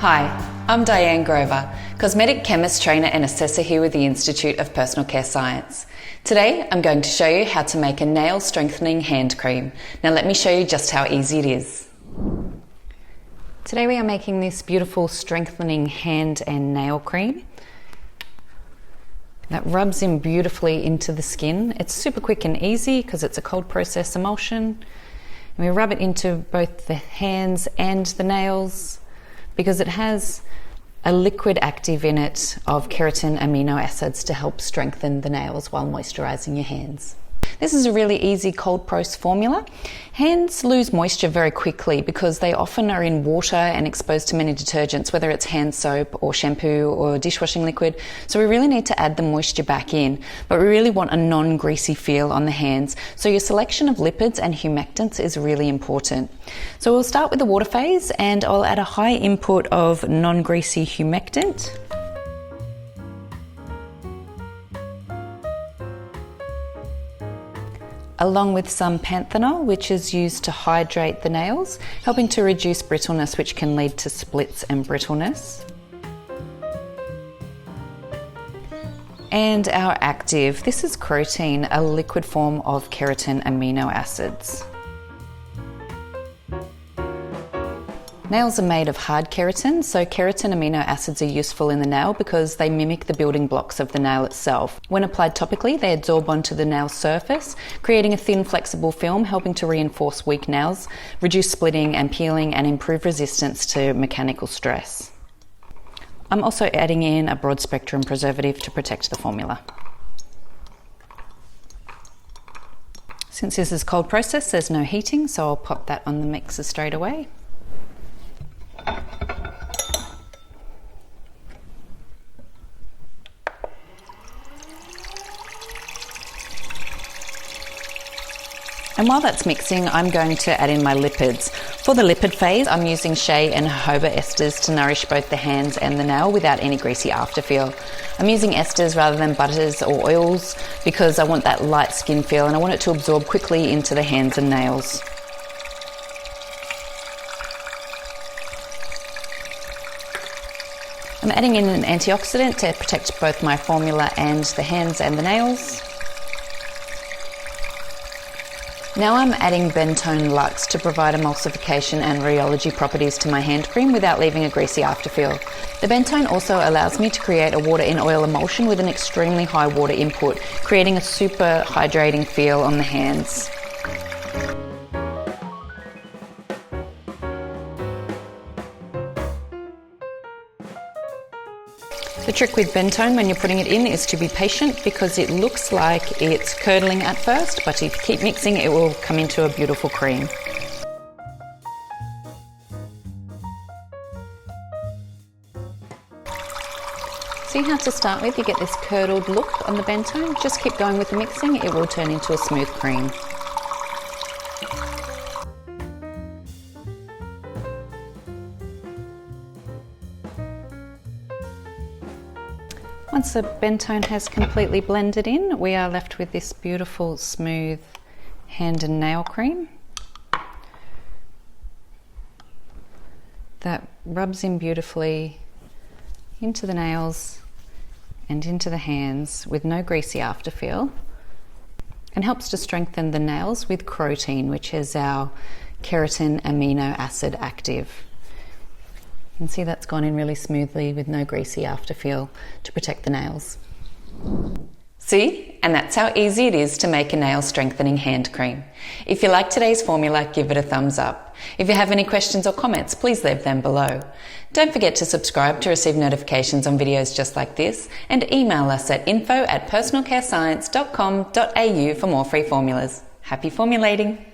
Hi, I'm Diane Grover, Cosmetic Chemist trainer and assessor here with the Institute of Personal Care Science. Today I'm going to show you how to make a nail strengthening hand cream. Now let me show you just how easy it is. Today we are making this beautiful strengthening hand and nail cream that rubs in beautifully into the skin. It's super quick and easy because it's a cold process emulsion. And we rub it into both the hands and the nails because it has a liquid active in it of keratin amino acids to help strengthen the nails while moisturizing your hands. This is a really easy cold press formula. Hands lose moisture very quickly because they often are in water and exposed to many detergents, whether it's hand soap or shampoo or dishwashing liquid. So we really need to add the moisture back in, but we really want a non-greasy feel on the hands. So your selection of lipids and humectants is really important. So we'll start with the water phase, and I'll add a high input of non-greasy humectant. Along with some panthenol, which is used to hydrate the nails, helping to reduce brittleness, which can lead to splits and brittleness. And our active, this is Keratin, a liquid form of keratin amino acids. Nails are made of hard keratin, so keratin amino acids are useful in the nail because they mimic the building blocks of the nail itself. When applied topically, they adsorb onto the nail surface, creating a thin, flexible film, helping to reinforce weak nails, reduce splitting and peeling, and improve resistance to mechanical stress. I'm also adding in a broad spectrum preservative to protect the formula. Since this is cold process, there's no heating, so I'll pop that on the mixer straight away. And while that's mixing, I'm going to add in my lipids. For the lipid phase, I'm using shea and jojoba esters to nourish both the hands and the nail without any greasy afterfeel. I'm using esters rather than butters or oils because I want that light skin feel and I want it to absorb quickly into the hands and nails. I'm adding in an antioxidant to protect both my formula and the hands and the nails. Now I'm adding Bentone Luxe to provide emulsification and rheology properties to my hand cream without leaving a greasy afterfeel. The Bentone also allows me to create a water-in-oil emulsion with an extremely high water input, creating a super hydrating feel on the hands. The trick with Bentone when you're putting it in is to be patient because it looks like it's curdling at first, but if you keep mixing, it will come into a beautiful cream. See how to start with, you get this curdled look on the Bentone. Just keep going with the mixing, it will turn into a smooth cream. Once the Bentone has completely blended in, we are left with this beautiful, smooth hand and nail cream that rubs in beautifully into the nails and into the hands with no greasy afterfeel, and helps to strengthen the nails with Keratin, which is our keratin amino acid active. You can see that's gone in really smoothly with no greasy afterfeel to protect the nails. See? And that's how easy it is to make a nail strengthening hand cream. If you like today's formula, give it a thumbs up. If you have any questions or comments, please leave them below. Don't forget to subscribe to receive notifications on videos just like this, and email us at info@personalcarescience.com.au for more free formulas. Happy formulating!